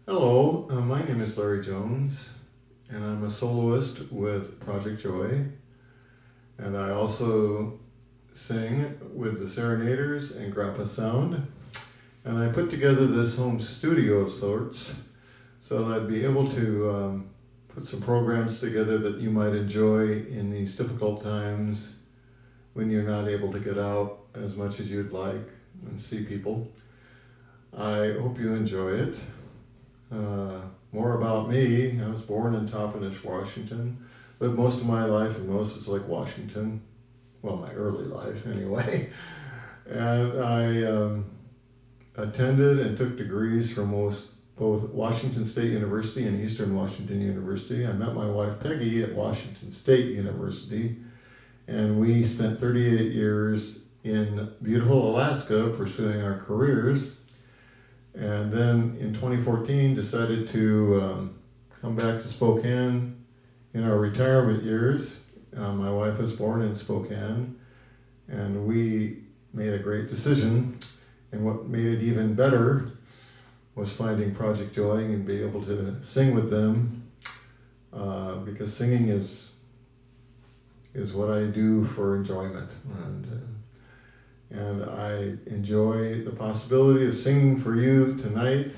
Hello, my name is Larry Jones, and I'm a soloist with Project Joy, and I also sing with the Serenaders and Grappa Sound, and I put together this home studio of sorts so that I'd be able to put some programs together that you might enjoy in these difficult times when you're not able to get out as much as you'd like and see people. I hope you enjoy it. More about me. I was born in Toppenish, Washington. Lived most of my life in Moses Lake, Washington. Well, my early life anyway. And I attended and took degrees from both Washington State University and Eastern Washington University. I met my wife Peggy at Washington State University, and we spent 38 years in beautiful Alaska pursuing our careers. And then in 2014 decided to come back to Spokane in our retirement years. My wife was born in Spokane, and we made a great decision. And what made it even better was finding Project Joy and be able to sing with them, because singing is what I do for enjoyment. And I enjoy the possibility of singing for you tonight.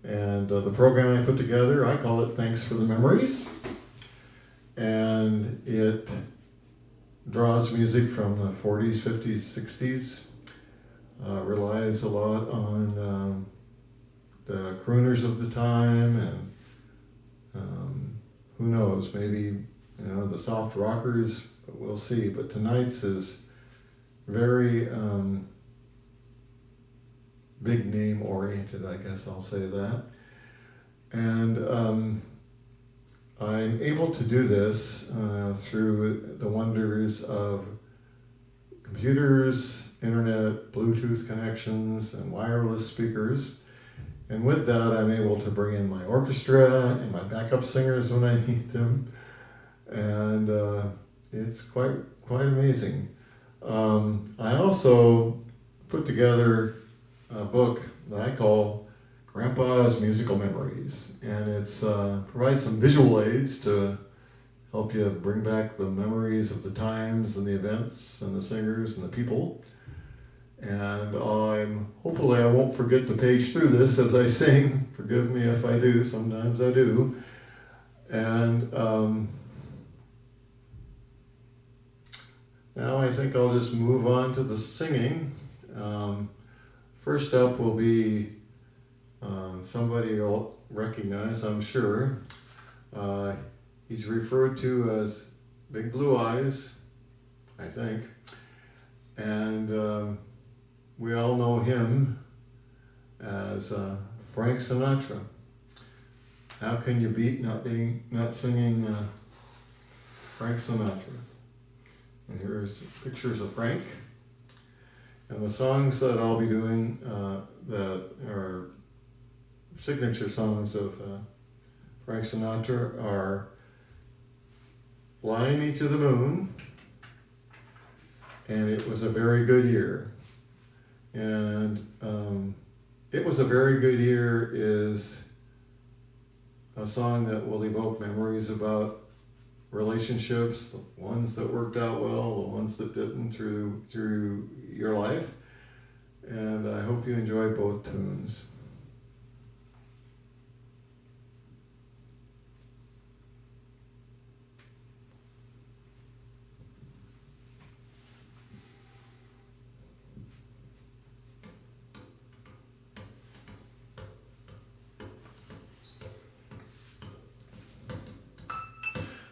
And the program I put together, I call it Thanks for the Memories. And it draws music from the 40s, 50s, 60s, relies a lot on the crooners of the time, and who knows, maybe the soft rockers, but we'll see. But tonight's is very big name oriented, I guess I'll say that. And I'm able to do this through the wonders of computers, internet, Bluetooth connections, and wireless speakers. And with that, I'm able to bring in my orchestra and my backup singers when I need them. And it's quite amazing. I also put together a book that I call Grandpa's Musical Memories, and it's provides some visual aids to help you bring back the memories of the times and the events and the singers and the people. And hopefully I won't forget to page through this as I sing. Forgive me if I do, sometimes I do. And now I think I'll just move on to the singing. First up will be somebody you'll recognize, I'm sure. He's referred to as Big Blue Eyes, I think. And we all know him as Frank Sinatra. How can you beat not singing Frank Sinatra? And here's pictures of Frank. And the songs that I'll be doing that are signature songs of Frank Sinatra are Fly Me to the Moon, and It Was a Very Good Year. And It Was a Very Good Year is a song that will evoke memories about relationships, the ones that worked out well, the ones that didn't through your life. And I hope you enjoy both tunes.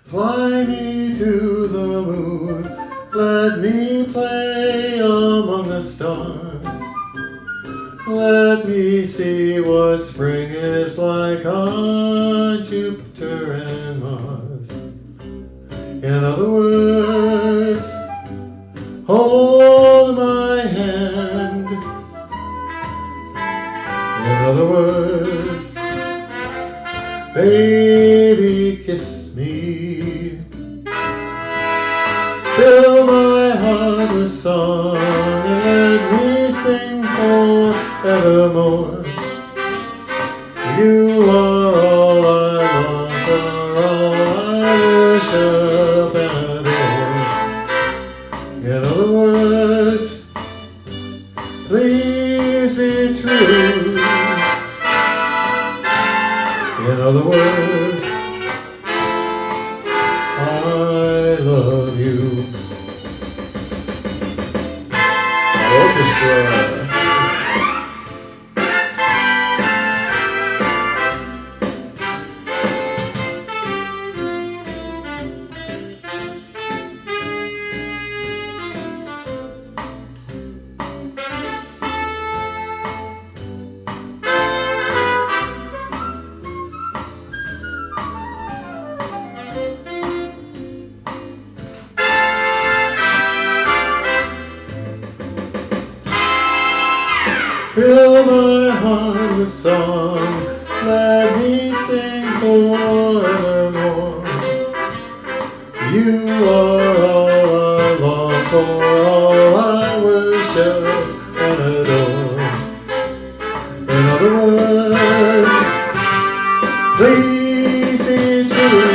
Fly me to the moon, let me play among the stars. Let me see what spring is like on Jupiter and Mars. In other words, hold my hand. In other words, baby, kiss me. Fill my heart with song and let me sing forevermore. You are all I long for, all I worship and adore. In other words, please be true. In other words, I love you. Orchestra. Fill my heart with song, let me sing forevermore. You are all I long for, all I worship and adore. In other words, please be true.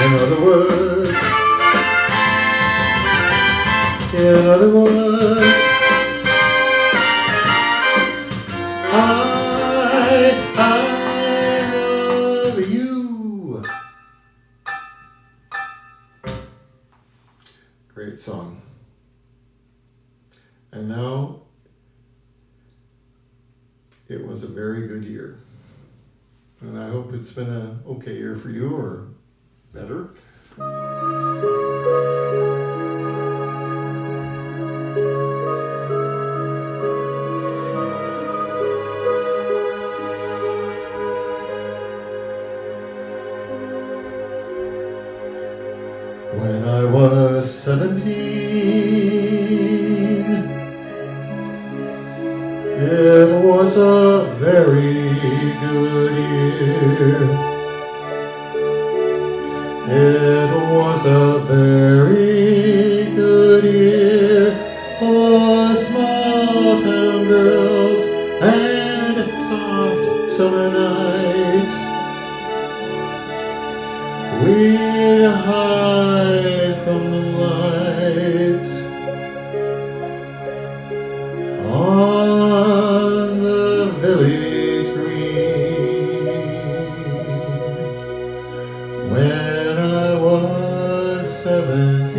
In other words, in other words, I love you. Great song. And now, it was a very good year. And I hope it's been an okay year for you, or better. When I was 17, it was a very good year. It was a very good year for small town girls and soft summer nights. We'd hide from the lights on the village green. When I was 17.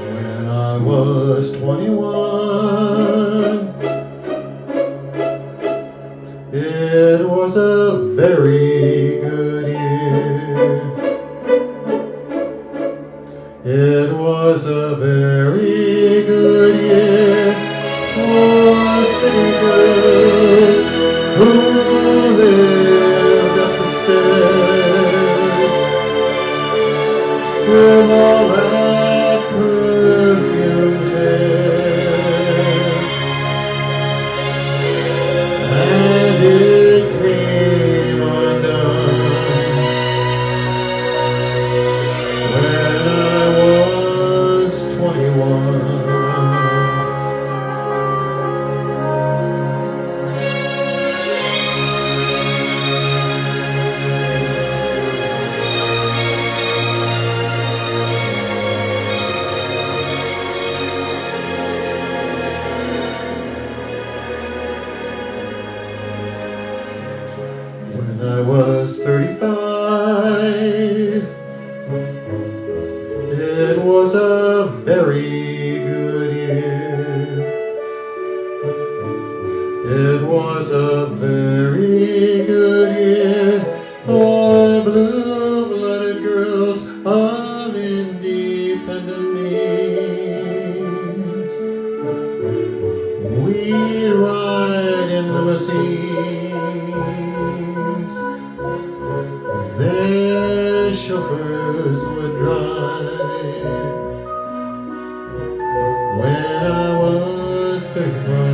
When I was 21, it was a very good year. It was a very good year for city girls who lived up the stairs with all that perfumed hair. And it came undone when I was 21. When I was 35, it was a very good year. It was a very good year for blue-blooded girls of independent means. We'd ride in limousines. Their chauffeurs would drive. When I was 35.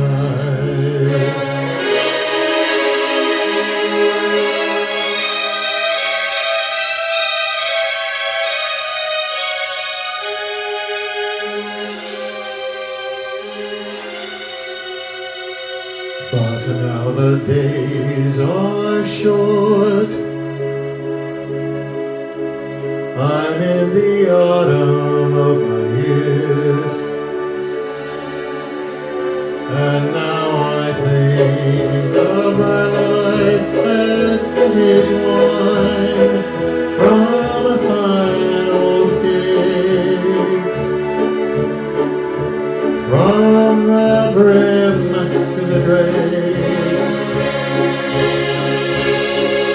But now the days are short. I'm in the autumn of my years, and now I think of my life as vintage wine from a fine old case, from the brim to the dregs.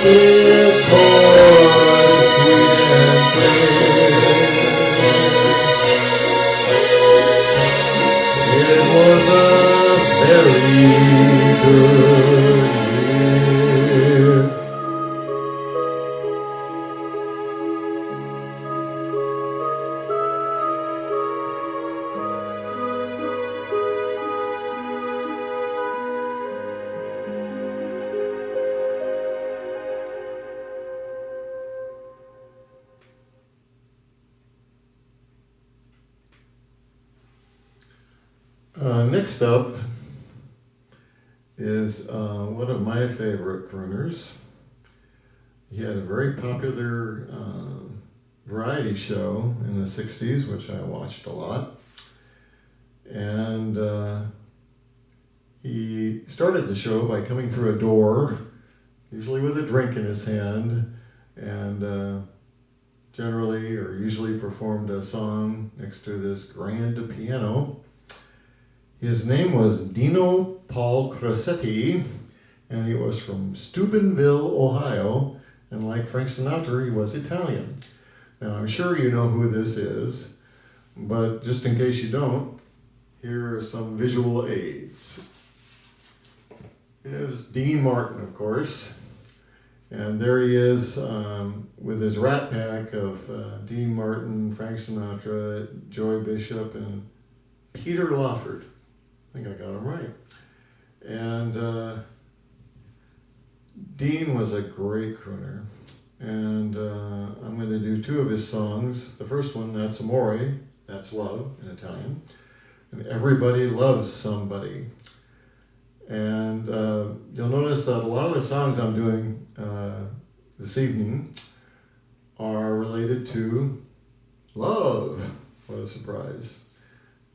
It pours sweet and clear. It was a very good year. Next up is one of my favorite crooners. He had a very popular variety show in the 60s, which I watched a lot. And he started the show by coming through a door, usually with a drink in his hand, and generally or usually performed a song next to this grand piano. His name was Dino Paul Crossetti, and he was from Steubenville, Ohio, and like Frank Sinatra, he was Italian. Now, I'm sure you know who this is, but just in case you don't, here are some visual aids. Here's Dean Martin, of course, and there he is with his Rat Pack of Dean Martin, Frank Sinatra, Joy Bishop, and Peter Lawford. I think I got him right. And Dean was a great crooner. And I'm going to do two of his songs. The first one, that's Amore, that's love in Italian. And Everybody Loves Somebody. And you'll notice that a lot of the songs I'm doing this evening are related to love. What a surprise.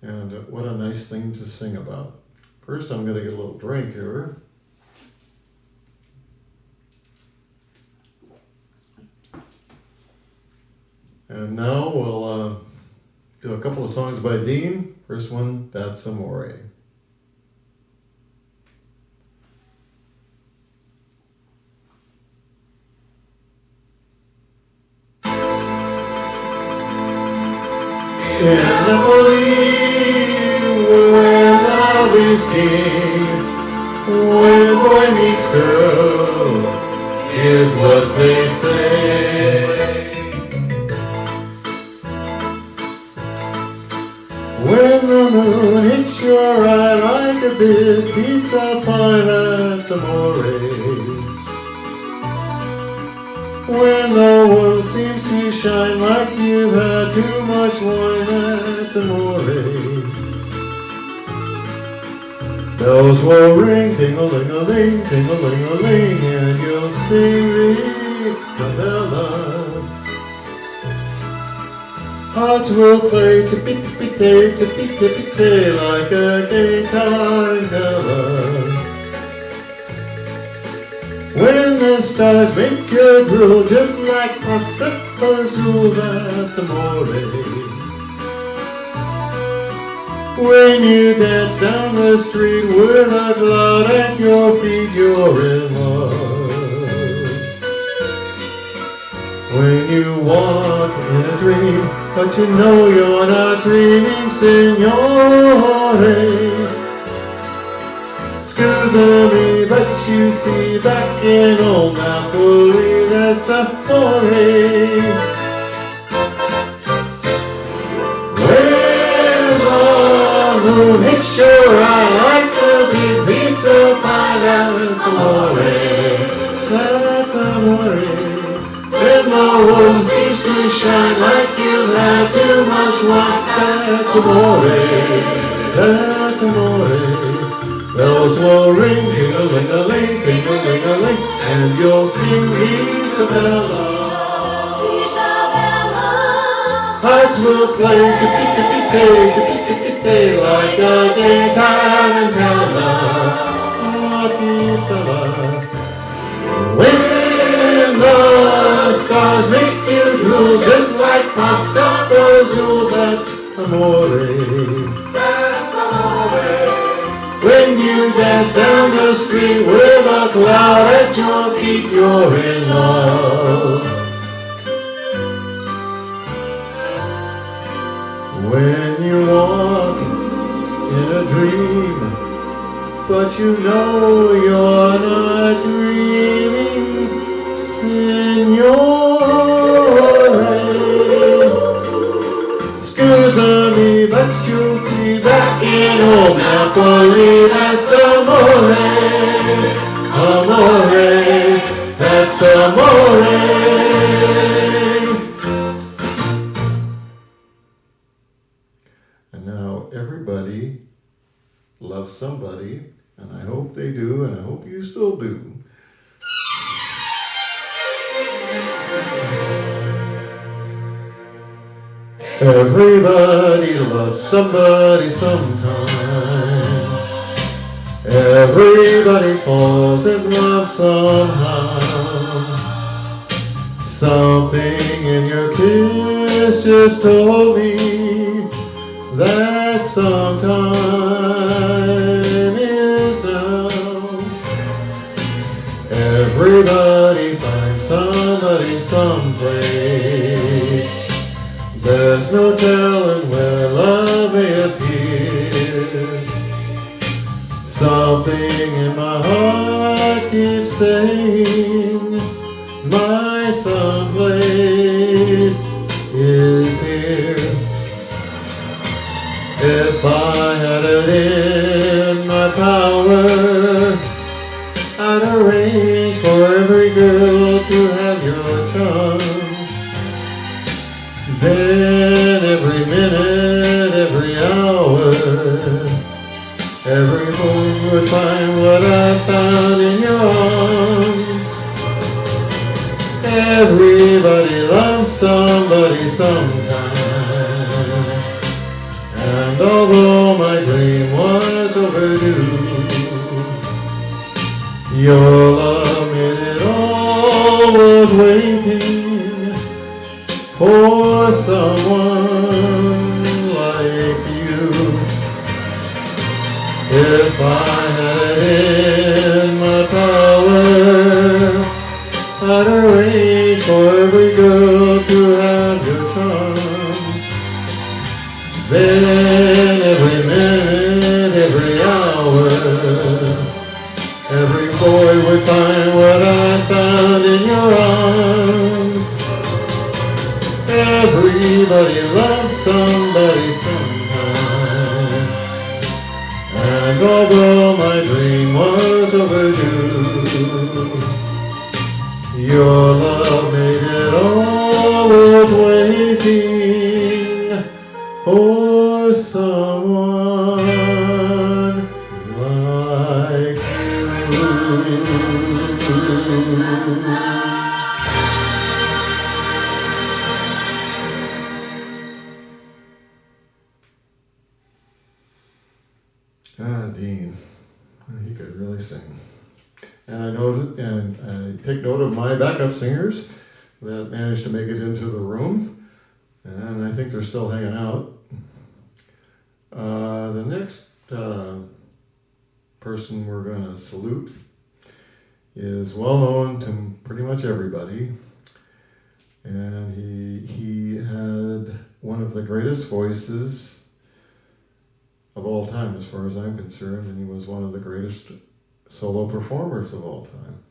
And what a nice thing to sing about. First, I'm going to get a little drink here. And now we'll do a couple of songs by Dean. First one, that's Amore. In Napoli, where love is king, when boy meets girl, is what they say. When the moon hits your eye like a big pizza pie, that's Amore. When the world seems to shine like you've had too much wine, that's Amore. Bells will ring, ting-a-ling-a-ling, ting-a-ling-a-ling, and you'll sing Ricabella. Hearts will play tippy-tippy-tay, like a gay tarantella. When the stars make you drool, just like pasta fazool, that's Amore. When you dance down the street with a cloud at your feet, you're in love. When you walk in a dream, but you know you're not dreaming, signore. Scusa me, but you see, back in old Napoli, that's Amore. When the moon hits your eye like a big pizza pie, that's Amore. That's Amore. When the world seems to shine like you've had too much wine, that's Amore. That's Amore. Bells will ring, sing Vita Bella. Hearts will play, shippity-shippity-tay, like a daytime in Tella. Lucky fella. When the stars make you drool, just like Pasta's rule, that's amore. That's amore. When you dance down the street with a cloud at your feet, you're in love. When you walk in a dream, but you know you're not dreaming, Signore. Scusa me, but you'll see back in old Napoli, that's amore, amore, that's amore. And now everybody loves somebody, and I hope they do, and I hope you still do. Everybody loves somebody sometime. Everybody falls in love somehow. Something in your kiss just told me that sometime is now. Everybody finds somebody someplace. There's no telling where love may appear. Something in my heart keeps saying my someplace is here. If I had it in my power, I'd arrange for every girl to have your charms. Then every minute, every hour, every boy would find what I found in your arms. Everybody loves somebody sometime. And although my dream was overdue, your love made it all worth waiting for someone like you. If I had it in my power, I'd arrange for every girl to have your charm. Then every minute, every hour, every boy would find what I found in your arms. Everybody loves somebody sometime. And although my dream was overdue, your love made it all worth waiting for someone like you. Dean, he could really sing. And I take note of my backup singers that managed to make it into the room, and I think they're still hanging out. The next person we're going to salute is well known to pretty much everybody, and he had one of the greatest voices of all time, as far as I'm concerned, and he was one of the greatest solo performers of all time.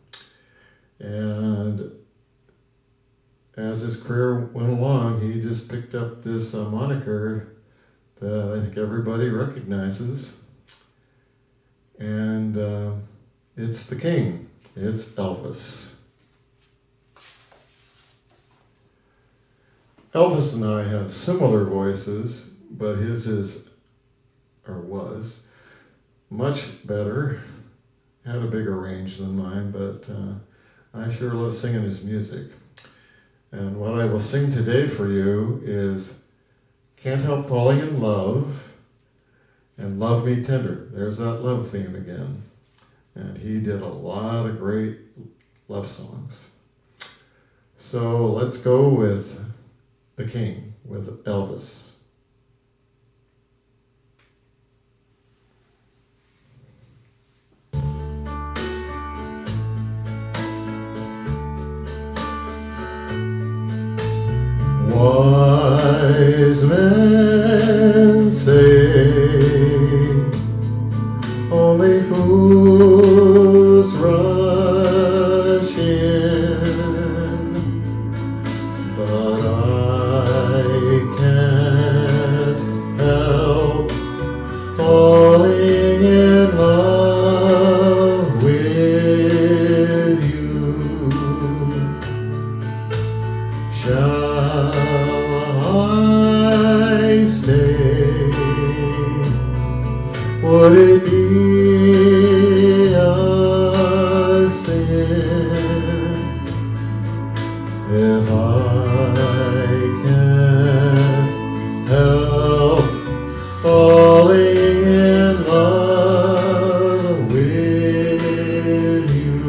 And as his career went along, he just picked up this moniker that I think everybody recognizes, and it's the King. It's Elvis. Elvis and I have similar voices, but his was much better, had a bigger range than mine, but I sure love singing his music. And what I will sing today for you is Can't Help Falling in Love and Love Me Tender. There's that love theme again. And he did a lot of great love songs. So let's go with the King, with Elvis. Wise men say only fools rush in, but I can't help falling in love with you. Shall I stay? Would it be a sin if I can't help falling in love with you?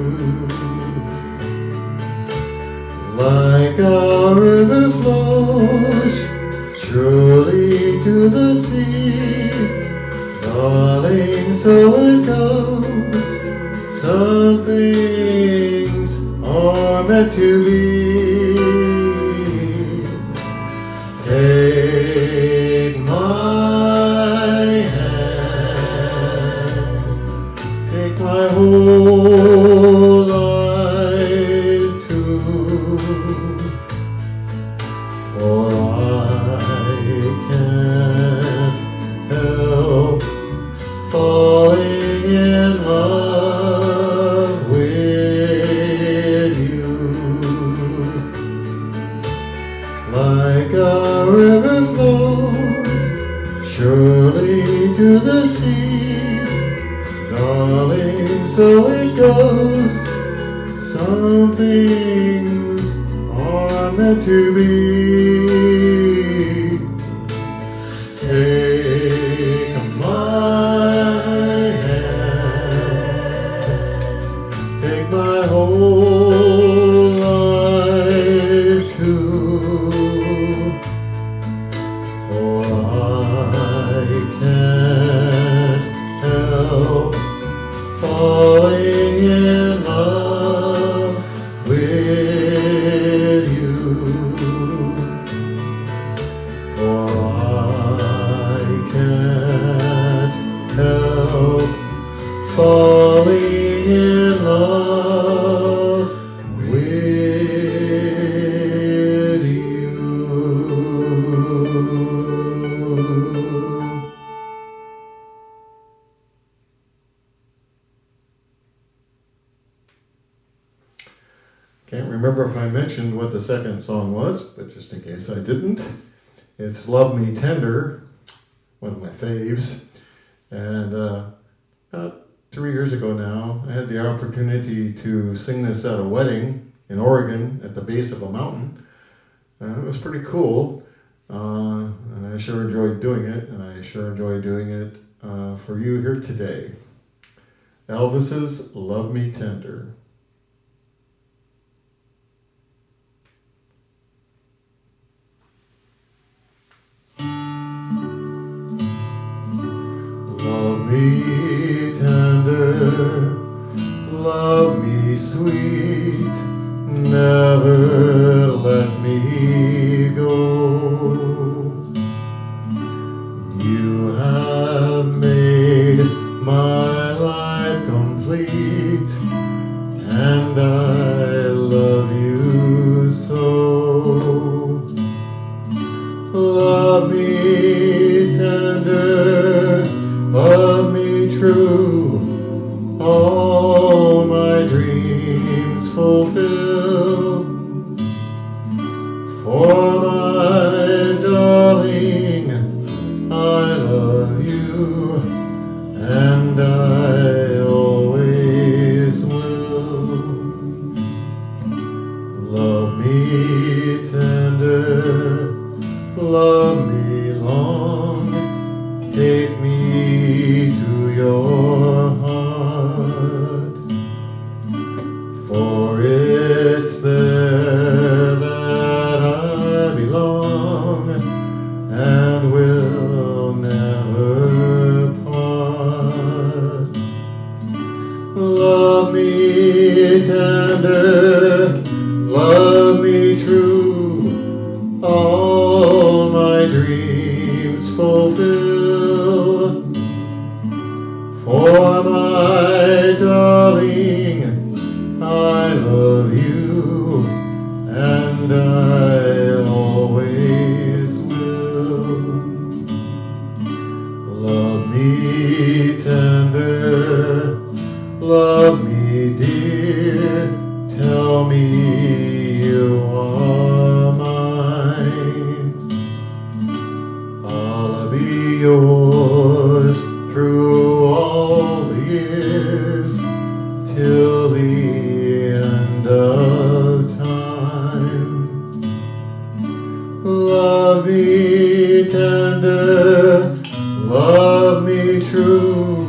Like a river flows surely to the sea, darling, so it goes. Some things are meant to be. Take my hand, take my whole life too, for I can't help falling in love with you. Like a river flows surely to the sea, darling, so it goes. Some things are meant to be. Take my hand, take my whole life too, for I can't help falling in love with you, for I can't help falling in love with you. Can't remember if I mentioned what the second song was, but just in case I didn't, it's Love Me Tender, one of my faves. And about 3 years ago now, I had the opportunity to sing this at a wedding in Oregon at the base of a mountain. It was pretty cool, and I sure enjoyed doing it, and I sure enjoy doing it for you here today. Elvis's Love Me Tender. Love me tender, love me sweet, never let me go. You have made my life complete, and I love you so. Love me tender, love me true, all my dreams fulfill. For my darling, I love you, and I always will. tender, love me true, all my dreams fulfill. For my darling, I love you, and I always will. Love me tender, love me dear, tell me you are mine. I'll be yours through all the years, till the end of time. Love me tender, love me true,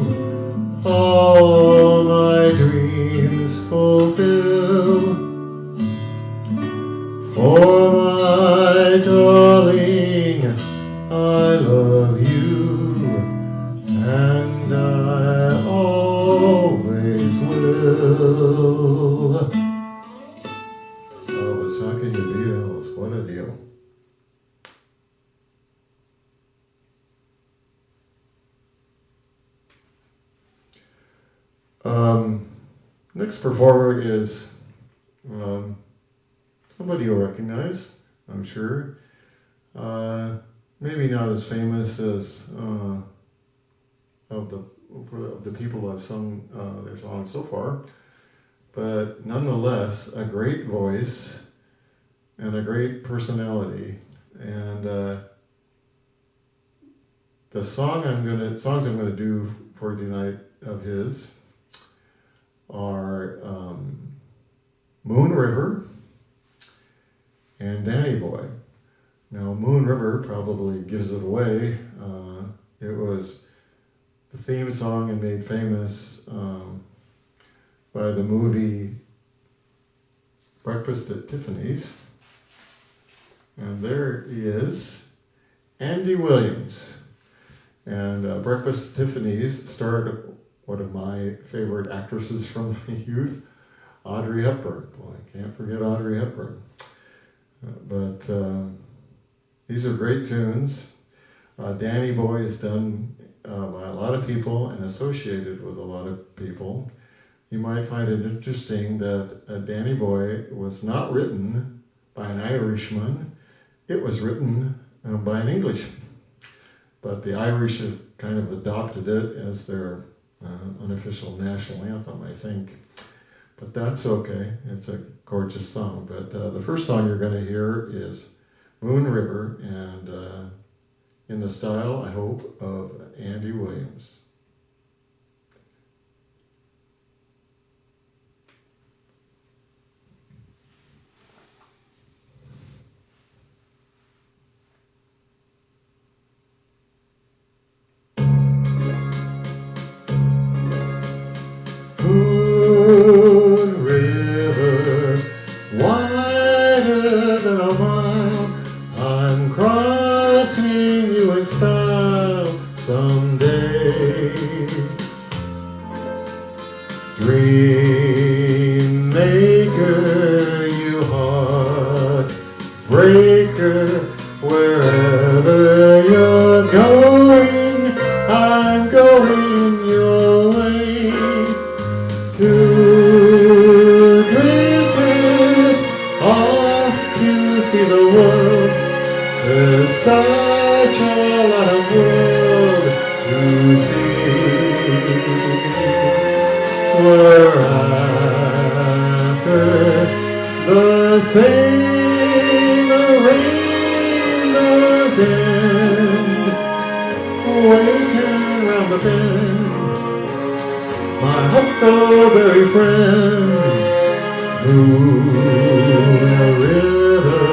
all my dreams fulfill. For my darling, I love you, and I always will. Elvis, how can you beat Elvis? What a deal. Next performer is somebody you'll recognize, I'm sure. Maybe not as famous as of the people I've sung their songs so far, but nonetheless a great voice and a great personality. And the songs I'm gonna do for tonight of his are Moon River and Danny Boy. Now, Moon River probably gives it away. It was the theme song and made famous by the movie Breakfast at Tiffany's. And there he is, Andy Williams. And Breakfast at Tiffany's starred one of my favorite actresses from my youth, Audrey Hepburn. Boy, I can't forget Audrey Hepburn. But these are great tunes. Danny Boy is done by a lot of people and associated with a lot of people. You might find it interesting that Danny Boy was not written by an Irishman. It was written by an Englishman. But the Irish have kind of adopted it as their unofficial national anthem, I think. But that's okay. It's a gorgeous song. But the first song you're going to hear is Moon River, and in the style, I hope, of Andy Williams. Moon River, wider than a mile, I'm crossing you in style someday. Dream maker, you heart breaker, wherever you're going, I'm going your way. Two drifters off to see the world. There's such a lot of world to see. We're after the same rainbow's end, waiting round the bend. My huckleberry friend, Moon River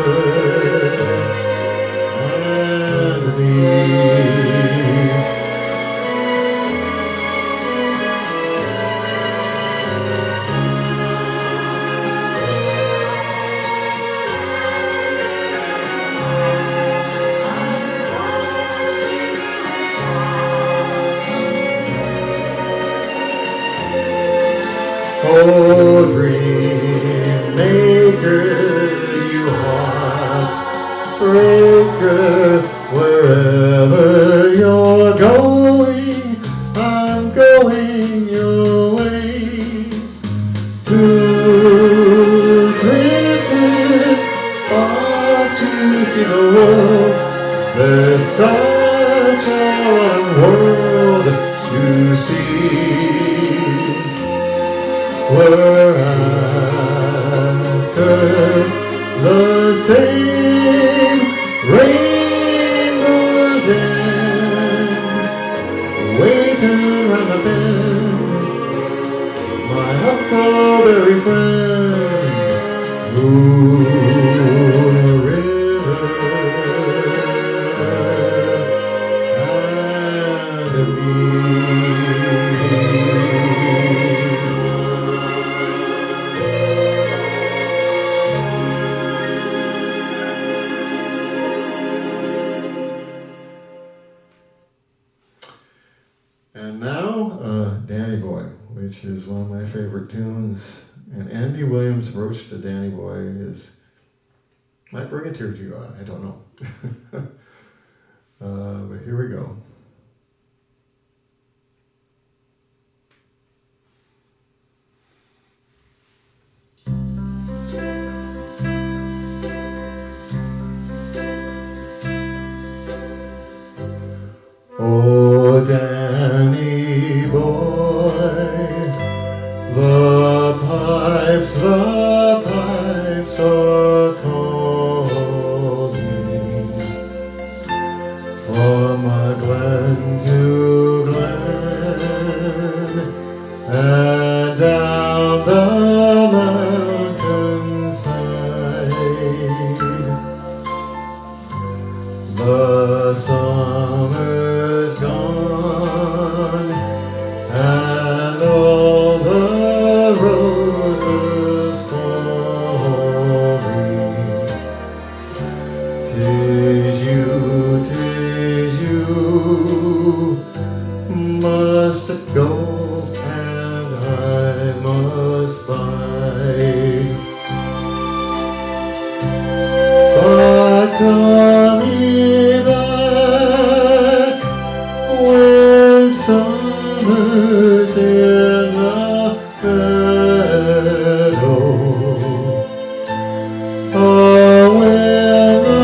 and me. Oh, dream maker, you heartbreaker, wherever you're going, I'm going your way. To drifters off to see the world, there's such a wide world to see. We're after the same rainbow's end, waiting round the bend, my huckleberry friend, moon or river and a bee. And now, Danny Boy, which is one of my favorite tunes. And Andy Williams' approach to Danny Boy is, might bring a tear to your eye, I don't know. But here we go. Oh, Danny boy, the pipes are calling from a glen to glen and down the mountainside. The summer's gone and all the roses falling. 'Tis you must go and I must bide. But come ye back when summer's in the meadow. Oh, when the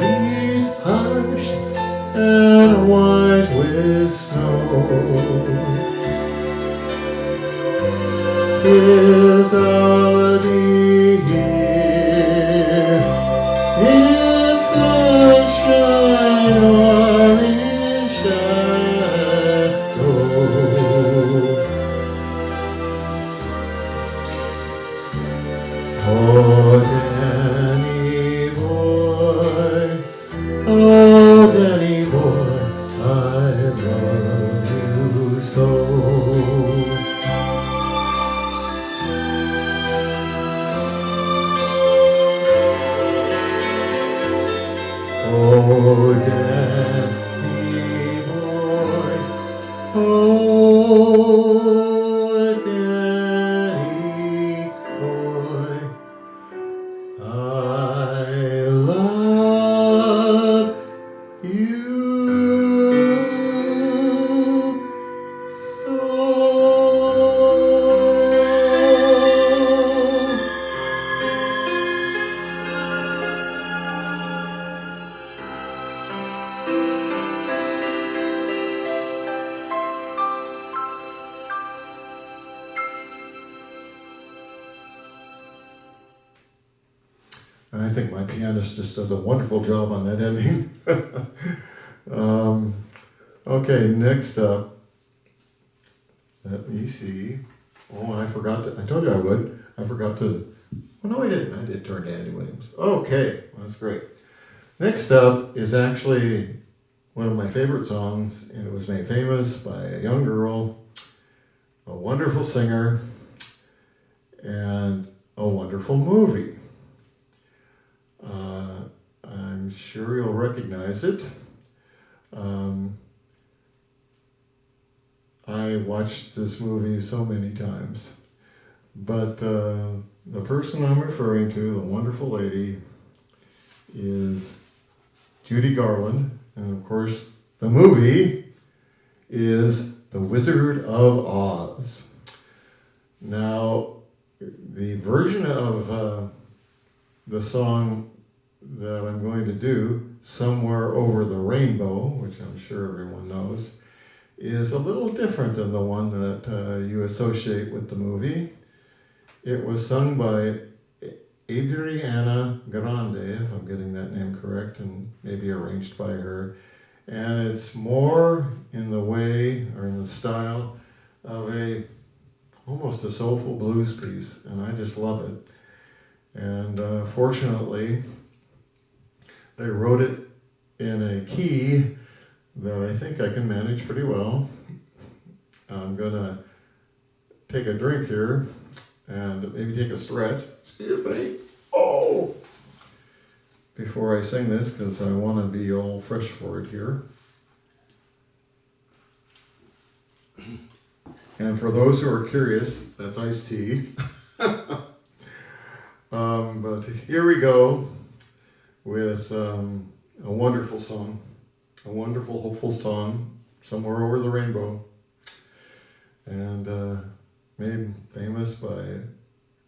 valley's hushed and white with snow, 'tis I'll be here in sunshine or in shadow. Oh, Danny boy, I love you so. Oh, Danny boy, I love you so. I think my pianist just does a wonderful job on that ending. Okay, next up, let me see. Oh, I forgot to, I told you I would. I forgot to, well, no, I didn't. I did turn to Andy Williams. Okay, well, that's great. Next up is actually one of my favorite songs, and it was made famous by a young girl, a wonderful singer, and a wonderful movie. I'm sure you'll recognize it. I I watched this movie so many times. But the person I'm referring to, the wonderful lady, is Judy Garland. And of course, the movie is The Wizard of Oz. Now, the version of the song that I'm going to do, Somewhere Over the Rainbow, which I'm sure everyone knows, is a little different than the one that you associate with the movie. It was sung by Adriana Grande, if I'm getting that name correct, and maybe arranged by her. And it's more in the way, or in the style, of almost a soulful blues piece, and I just love it. And fortunately, they wrote it in a key that I think I can manage pretty well. I'm gonna take a drink here and maybe take a stretch. Excuse me. Oh! Before I sing this, because I want to be all fresh for it here. And for those who are curious, that's iced tea. But here we go with a wonderful song, a wonderful, hopeful song, Somewhere Over the Rainbow, and made famous by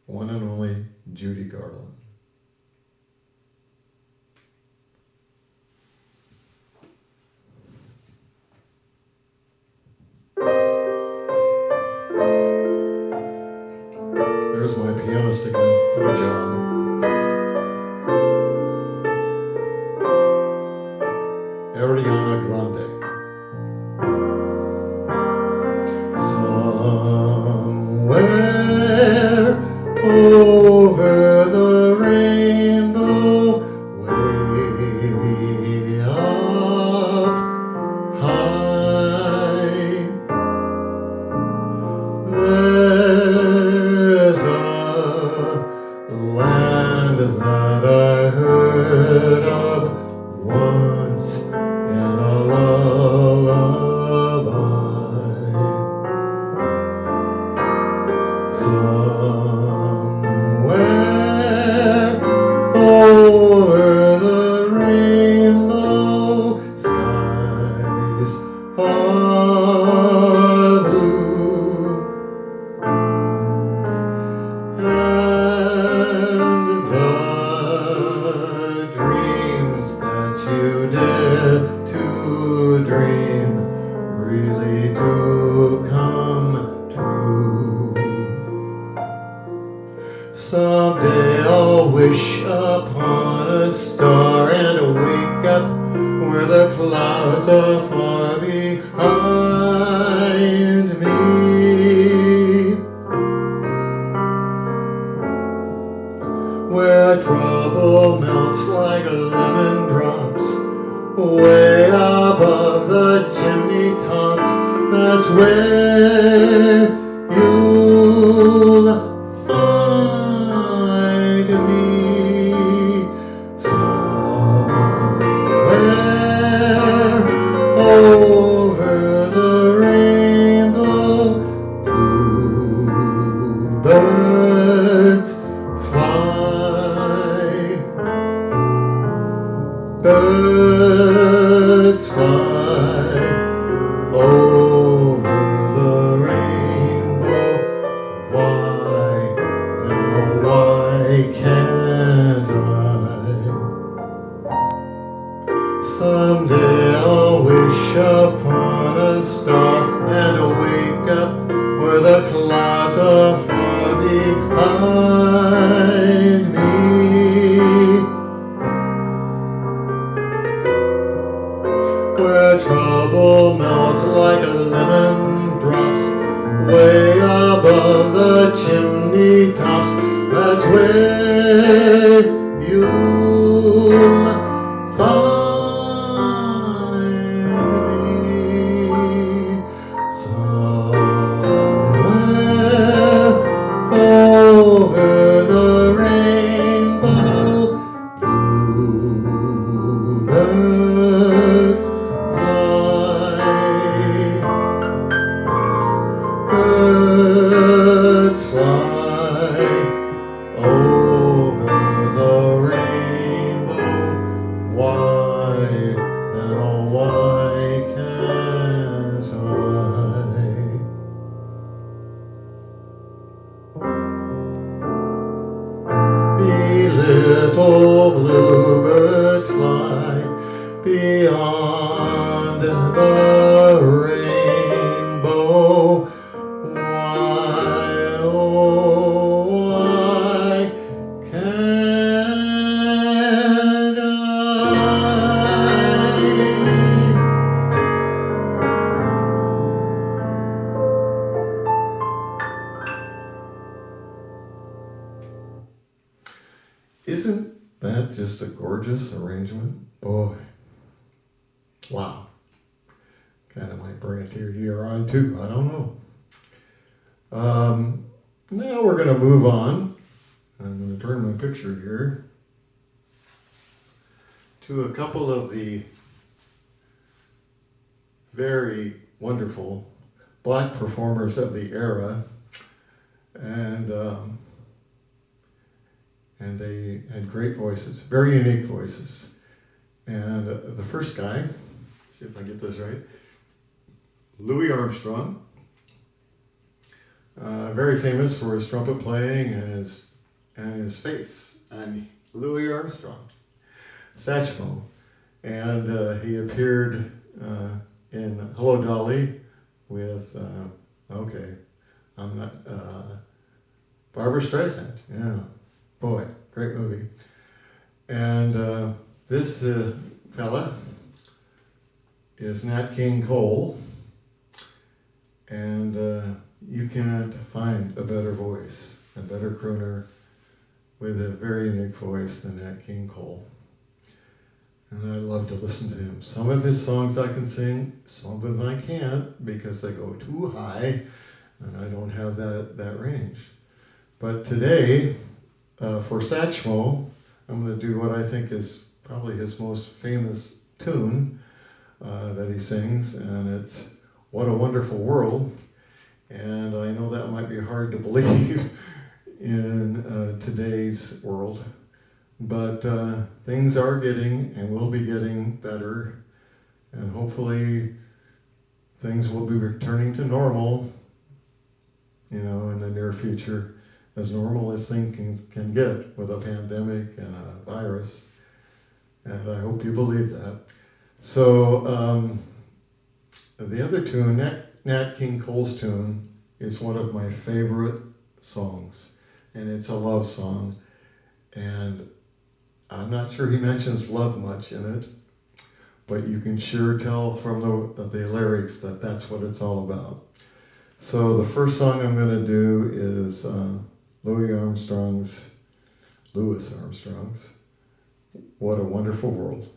one and only Judy Garland. There's my pianist again. Good job. Ariana Grande. Somewhere over the rainbow, way up high, there's a land that I heard of once in a lullaby. Somewhere over the rainbow, skies are blue, and the dreams that you dare to dream really do come true. Someday I'll wish upon a star and wake up where the clouds are far behind me, where trouble melts like lemon drops way above the chimney tops. That's where you'll find me. Somewhere over the rainbow, bluebirds fly, birds fly over the rainbow. Why, then, oh, why can't I? Someday I'll wish upon a star and wake up where the clouds are far behind me, where trouble melts like lemon drops way above the chimney tops. That's where you'll find me. Somewhere over the rainbow, bluebirds fly. just a gorgeous arrangement. Boy, wow. Kind of might bring a tear to your eye too, I don't know. Now we're going to move on. I'm going to turn my picture here to a couple of the very wonderful black performers of the era, and they had great voices, very unique voices. And the first guy, see if I get this right, Louie Armstrong, very famous for his trumpet playing and his face. And Louie Armstrong, saxophone, and he appeared in Hello Dolly with Barbra Streisand. Yeah, boy, great movie. And this fella is Nat King Cole, and you can't find a better voice, a better crooner with a very unique voice than Nat King Cole. And I love to listen to him. Some of his songs I can sing, some of them I can't because they go too high and I don't have that range. But today, for saxophone, I'm going to do what I think is probably his most famous tune that he sings, and it's What a Wonderful World. And I know that might be hard to believe in today's world, but things are getting and will be getting better, and hopefully things will be returning to normal, in the near future, as normal as things can get with a pandemic and a virus, and I hope you believe that. So the other tune, Nat King Cole's tune, is one of my favorite songs, and it's a love song, and I'm not sure he mentions love much in it, but you can sure tell from the lyrics that that's what it's all about. So the first song I'm going to do is Louis Armstrong's, What a Wonderful World.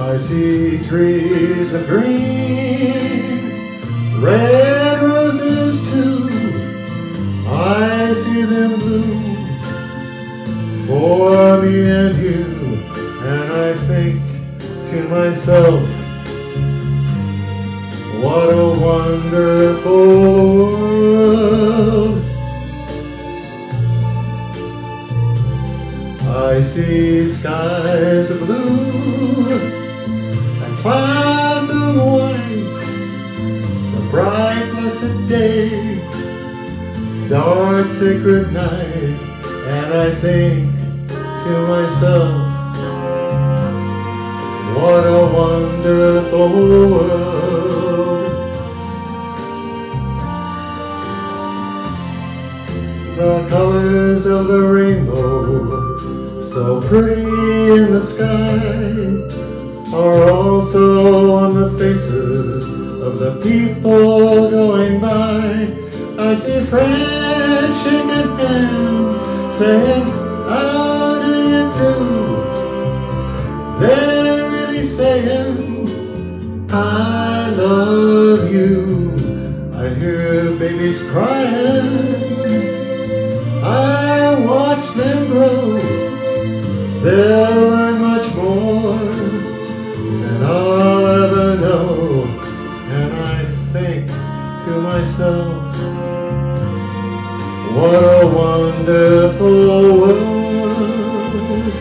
I see trees of green, red roses too. I see them bloom for me and you, and I think to myself, what a wonderful world. I see skies of blue, clouds of white, a bright blessed day, dark sacred night, and I think to myself, what a wonderful world. The colors of the rainbow, so pretty in the sky, are also on the faces of the people going by. I see friends shaking hands, saying, how do you do? They're really saying, I love you. I hear babies crying, I watch them grow. They'll learn much more I'll ever know, and I think to myself, what a wonderful world.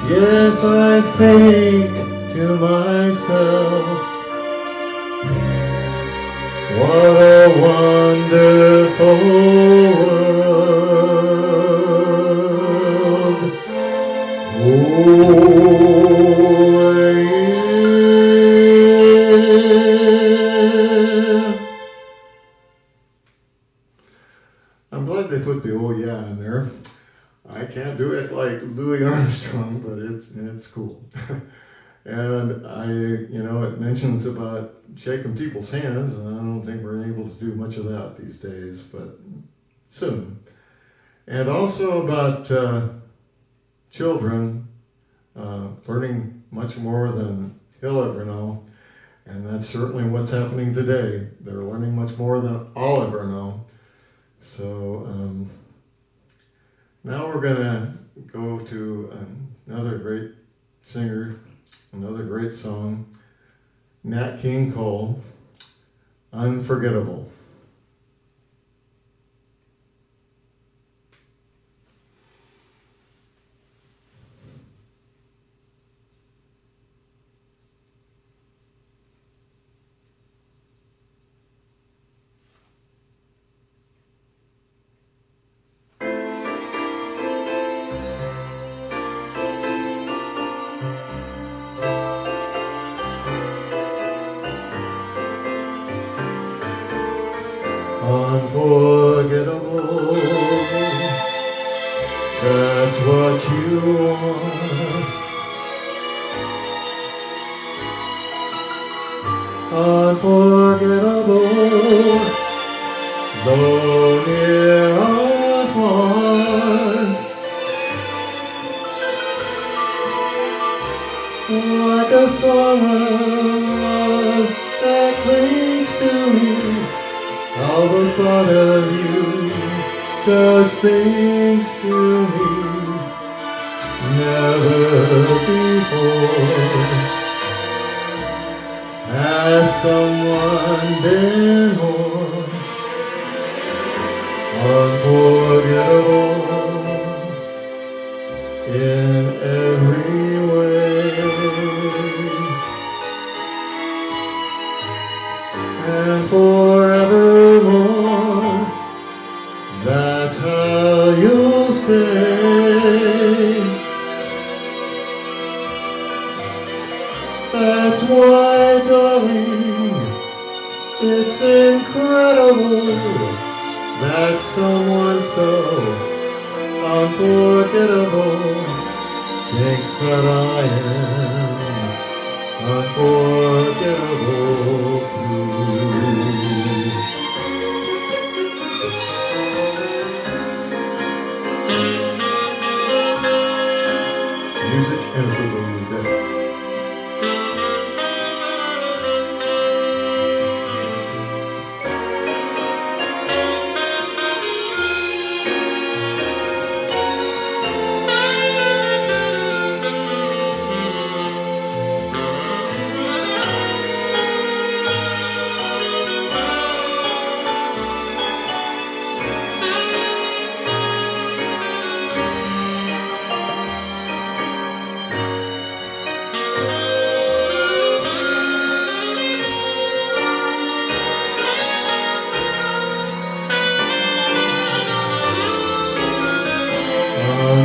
Yes, I think to myself, what a wonderful world. they put the oh yeah in there. I can't do it like Louie Armstrong, but it's cool. And it mentions about shaking people's hands, and I don't think we're able to do much of that these days, but soon. And also about children learning much more than he'll ever know. And that's certainly what's happening today. They're learning much more than I'll ever know. So now we're going to go to another great singer, another great song, Nat King Cole, Unforgettable. Unforgettable, that's what you are. Unforgettable, though near or far, like a song of love that clings to me. How the thought of you does things to me never before. Has someone been more unforgettable in every way? And forevermore, that's how you'll stay. That's why, darling, it's incredible that someone so unforgettable thinks that I am unforgettable too. Music and the blues day.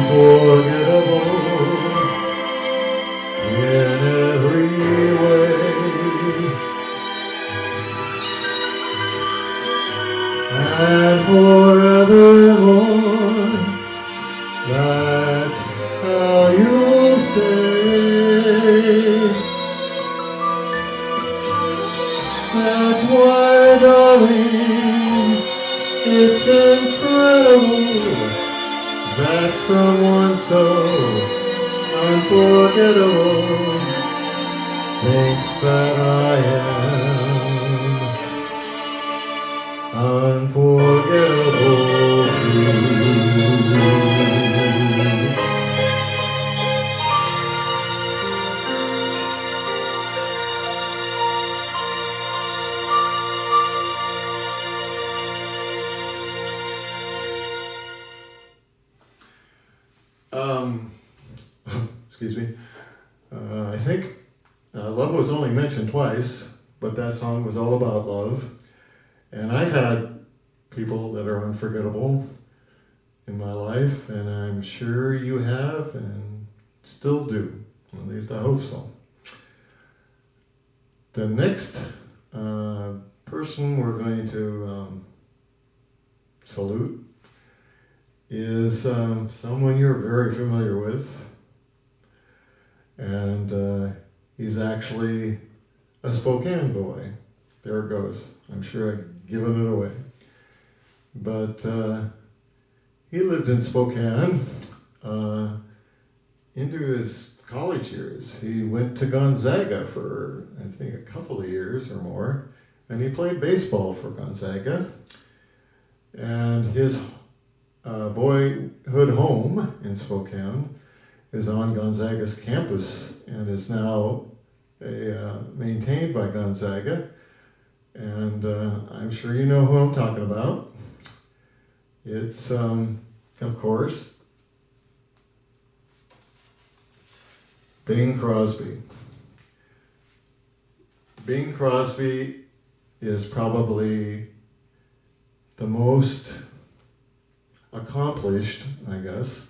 Unforgettable in every way, and forevermore, that's how you'll stay. That's why, darling, it's incredible that someone so unforgettable thinks that I am unforgettable too. Excuse me. I think love was only mentioned twice, but that song was all about love. And I've had people that are unforgettable in my life, and I'm sure you have and still do. At least I hope so. The next person we're going to salute is someone you're very familiar with. And he's actually a Spokane boy. There it goes. I'm sure I've given it away. But he lived in Spokane into his college years. He went to Gonzaga for, I think, a couple of years or more, and he played baseball for Gonzaga. And his boyhood home in Spokane is on Gonzaga's campus and is now maintained by Gonzaga. And I'm sure you know who I'm talking about. It's, of course, Bing Crosby. Bing Crosby is probably the most accomplished, I guess,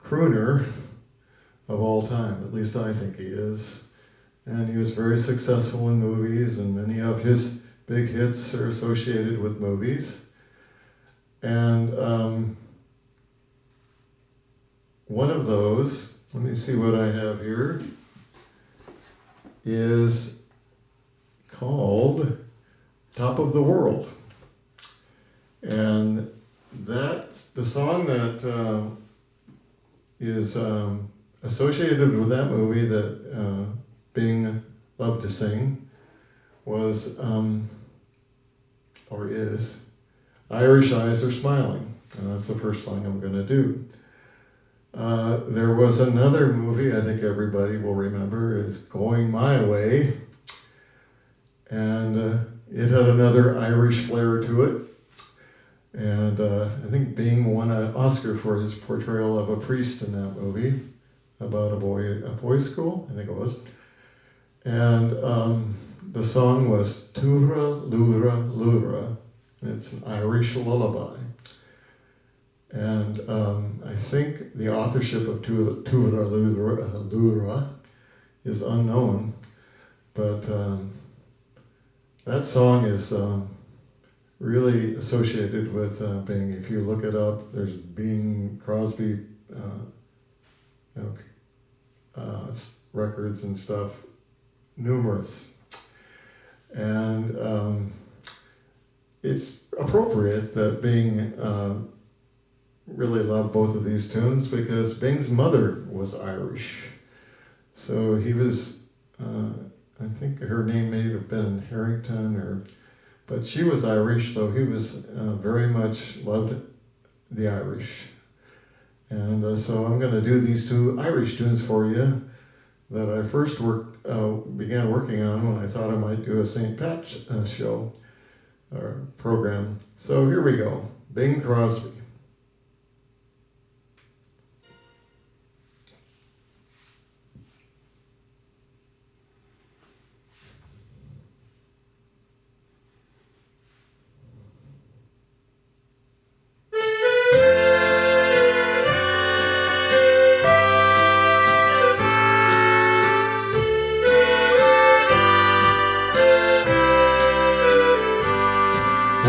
crooner of all time. At least I think he is. And he was very successful in movies, and many of his big hits are associated with movies. And one of those, let me see what I have here, is called Top of the World. And that's the song that is associated with that movie that Bing loved to sing was, or is, Irish Eyes Are Smiling. And that's the first song I'm going to do. There was another movie I think everybody will remember is Going My Way. And it had another Irish flair to it. And I think Bing won an Oscar for his portrayal of a priest in that movie about a boys' school, I think it was. And the song was Tura Lura Lura, and it's an Irish lullaby. And I think the authorship of Tura Lura is unknown, but that song is really associated with Bing. If you look it up, there's Bing Crosby records and stuff, numerous. And it's appropriate that Bing really loved both of these tunes because Bing's mother was Irish. So he was, I think her name may have been Harrington, but she was Irish, so he was very much loved the Irish. And so I'm going to do these two Irish tunes for you that I first began working on when I thought I might do a St. Pat's show or program. So here we go. Bing Crosby.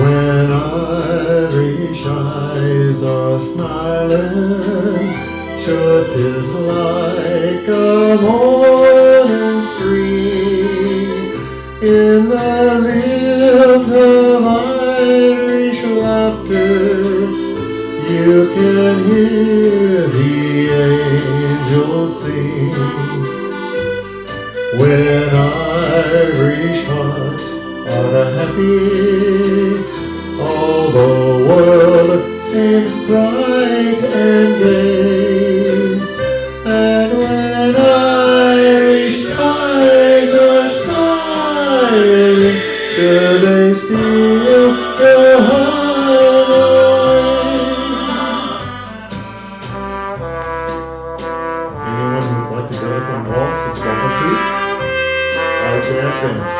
When Irish eyes are smiling, sure 'tis like a morning stream. In the lilt of Irish laughter, you can hear the angels sing. When Irish hearts are happy, all the world seems bright and gay. And when Irish eyes are smiling, should they steal your heart away? Anyone who'd like to get up and waltz is welcome to. I can't dance.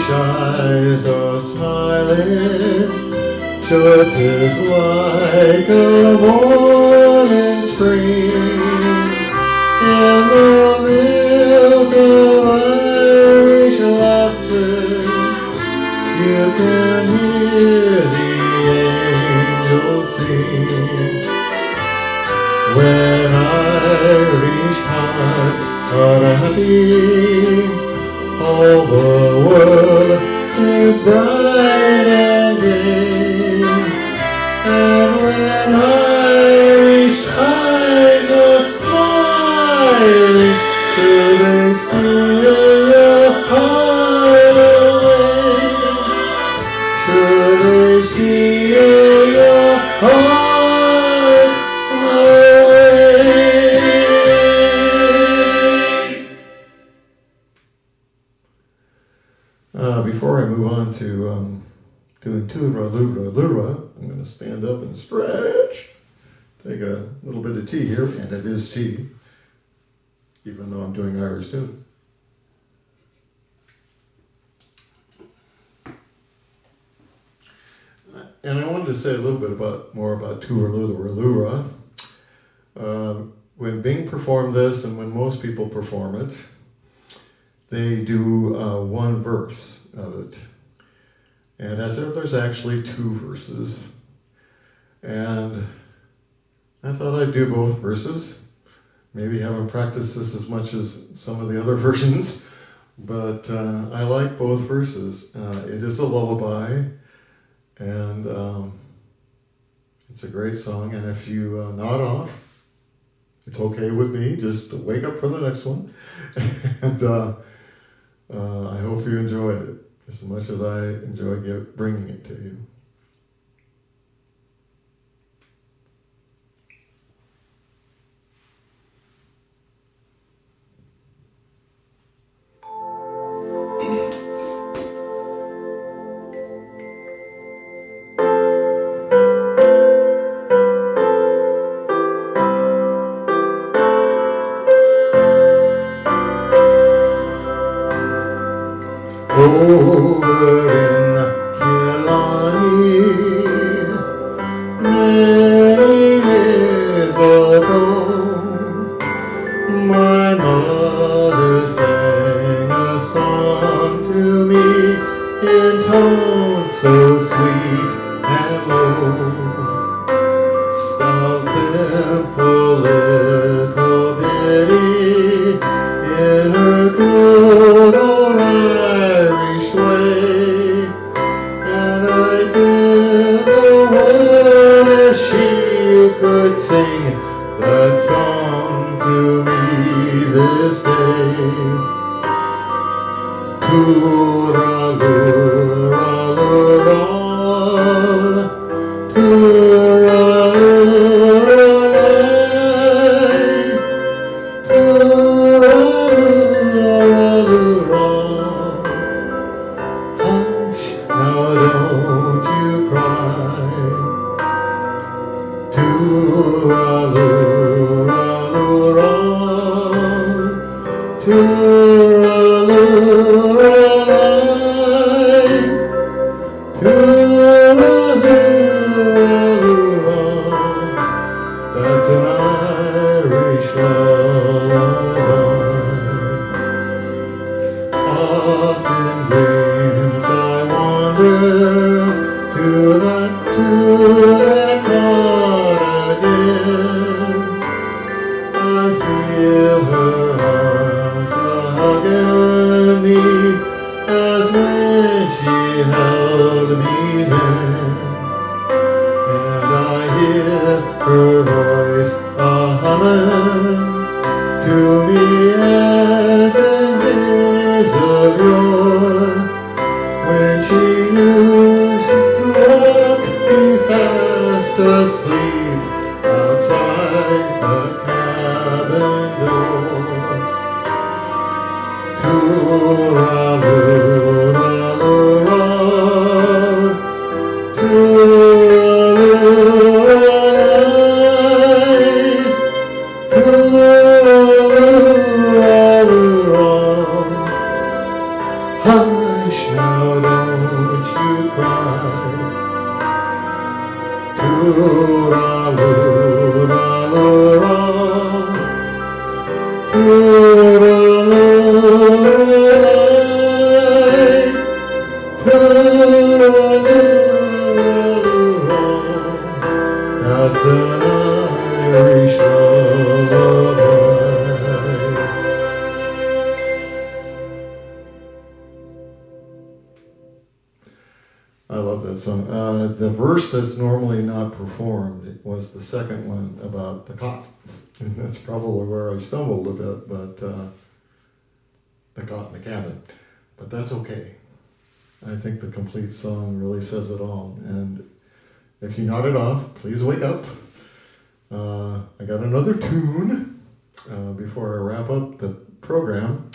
Irish eyes are smiling, just as like a morning spring. In the lilt of Irish laughter, you can hear the angels sing. When Irish hearts are happy, all the world seems bright and gay. And when Irish eyes are smiling, should they steal your heart away? Should they steal your heart away? Before I move on to doing Toora-Loora-Loora, I'm going to stand up and stretch. Take a little bit of tea here, and it is tea, even though I'm doing Irish too. And I wanted to say a little bit more about Toora-Loora-Loora. When Bing performed this, and when most people perform it, they do one verse of it. And as if there's actually two verses. And I thought I'd do both verses. Maybe haven't practiced this as much as some of the other versions, but I like both verses. It is a lullaby, and it's a great song. And if you nod off, it's okay with me. Just wake up for the next one. And I hope you enjoy it as much as I enjoy bringing it to you. Over in Killarney, many years ago, my mother sang a song to me in tones so sweet and low. Stout, simple little Biddy, in her good old Irish way, and I'd give the world if she could sing that song to me this day. Toora-Loora-Loora, that's an Irish lullaby. Often dreams I wander to that cot again. I feel her arms a-hugging me as when she held me then. And I hear her voice a-humming to me as in days of yore, when she used to rock me fast asleep outside the cabin door. Toora-Loora-Loora, hush now, That's an Irish lullaby. I love that song. The verse that's normally not performed was the second one about the cot. And that's probably where I stumbled a bit, but the cot in the cabin. But that's okay. I think the complete song really says it all. And if you nodded off, please wake up. I got another tune before I wrap up the program.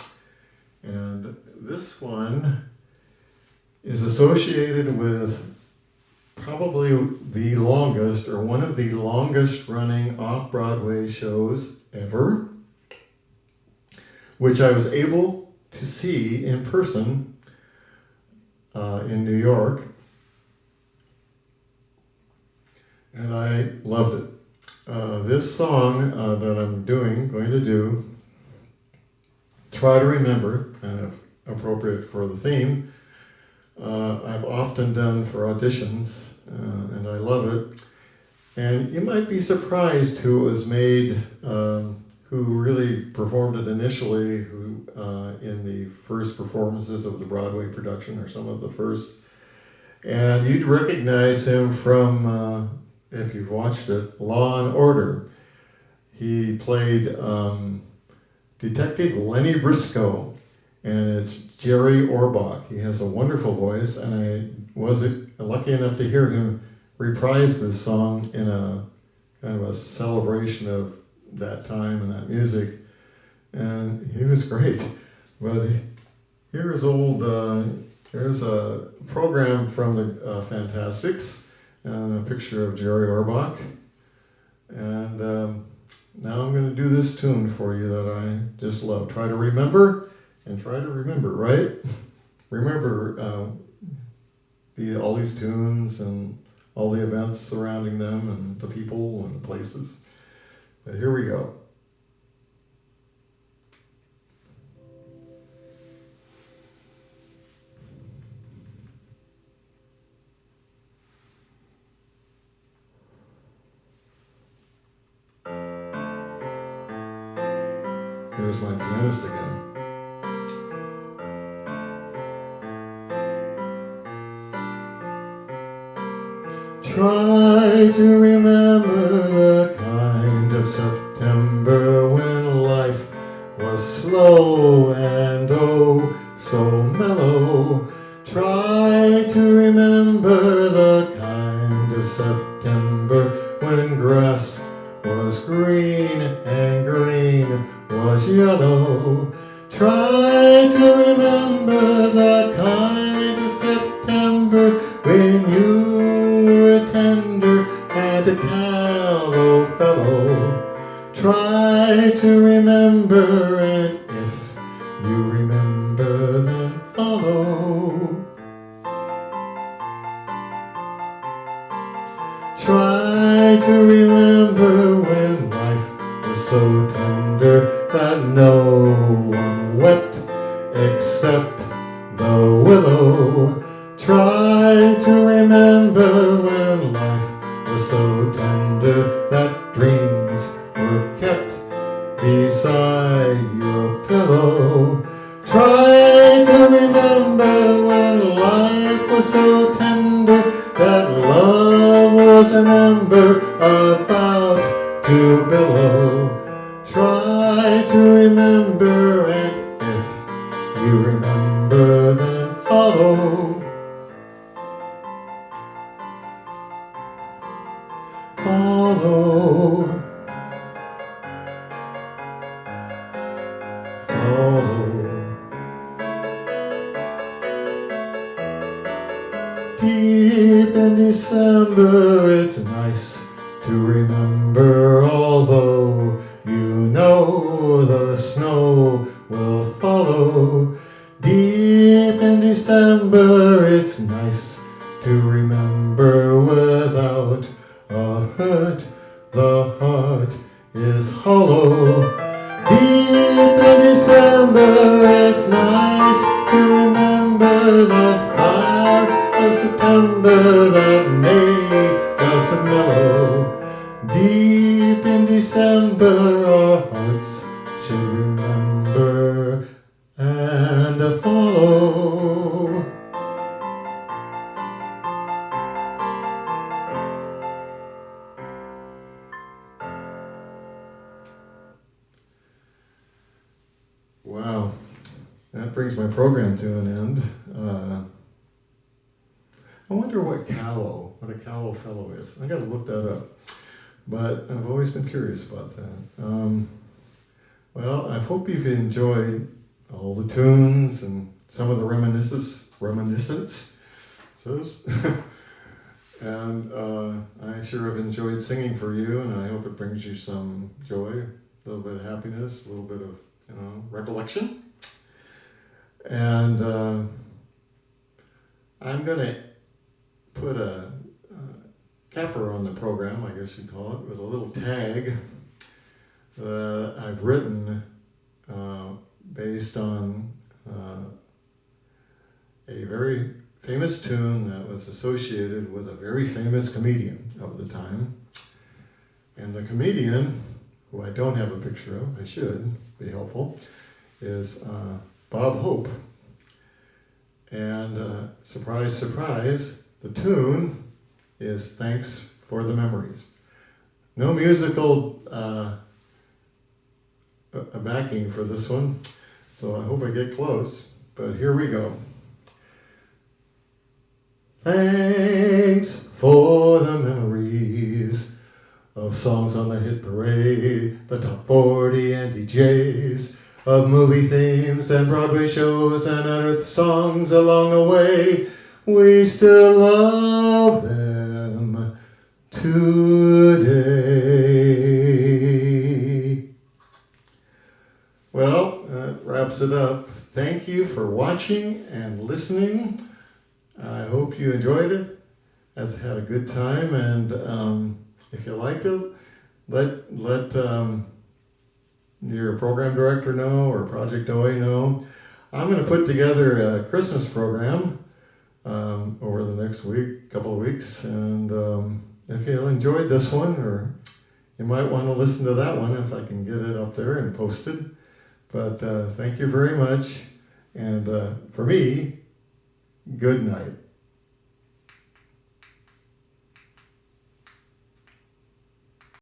And this one is associated with probably the longest or one of the longest running off-Broadway shows ever, which I was able to see in person in New York. And I loved it. This song that I'm going to do, Try to Remember, kind of appropriate for the theme, I've often done for auditions, and I love it. And you might be surprised who it was made, who really performed it initially, who in the first performances of the Broadway production, or some of the first. And you'd recognize him from, if you've watched it, Law and Order. He played Detective Lenny Briscoe, and it's Jerry Orbach. He has a wonderful voice, and I was lucky enough to hear him reprise this song in a kind of a celebration of that time and that music, and he was great. But here's here's a program from the Fantastics, and a picture of Jerry Orbach. And now I'm going to do this tune for you that I just love. Try to remember, and try to remember, right? Remember all these tunes and all the events surrounding them and the people and the places. But here we go. Here's my pianist again. Try to remember the kind of September when life was slow and oh so mellow. Try to remember the kind of September when grass was green and green was yellow. Try to remember the kind of September when you were tender and a callow fellow. Try to remember, and if you remember, then follow. Try to remember when life was so tender that no one wept except the willow. Try to remember when life was so tender that dreams were kept beside your pillow. Try to remember when life was so tender that love was an ember about to billow. Try to remember, and if you remember, then follow. Follow. Follow. Deep in December, it's nice to remember, although you know the snow will follow. Deep in December, it's nice to remember without a hurt, the heart is hollow. Deep in December, it's nice to remember the fire of September that made us mellow. Deep in December, our hearts should remember and follow. Wow, that brings my program to an end. I wonder what a callow fellow is. I got to look that up, but I've always been curious about that. Well, I hope you've enjoyed all the tunes and some of the reminiscence. And I sure have enjoyed singing for you, and I hope it brings you some joy, a little bit of happiness, a little bit of recollection. And I'm going to put a capper on the program, I guess you'd call it, with a little tag that I've written based on a very famous tune that was associated with a very famous comedian of the time. And the comedian, who I don't have a picture of, I should be helpful, is Bob Hope. And surprise, surprise, the tune is Thanks for the Memories. No musical backing for this one, so I hope I get close, but here we go. Thanks for the memories of songs on the hit parade, the top 40 and DJs, of movie themes and Broadway shows and unearthed songs along the way. We still love them today. Well, that wraps it up. Thank you for watching and listening. I hope you enjoyed it. I've had a good time, and if you liked it, let your program director know or Project OA know. I'm going to put together a Christmas program over the next couple of weeks, and if you enjoyed this one, or you might want to listen to that one if I can get it up there and posted. But thank you very much, and for me, good night.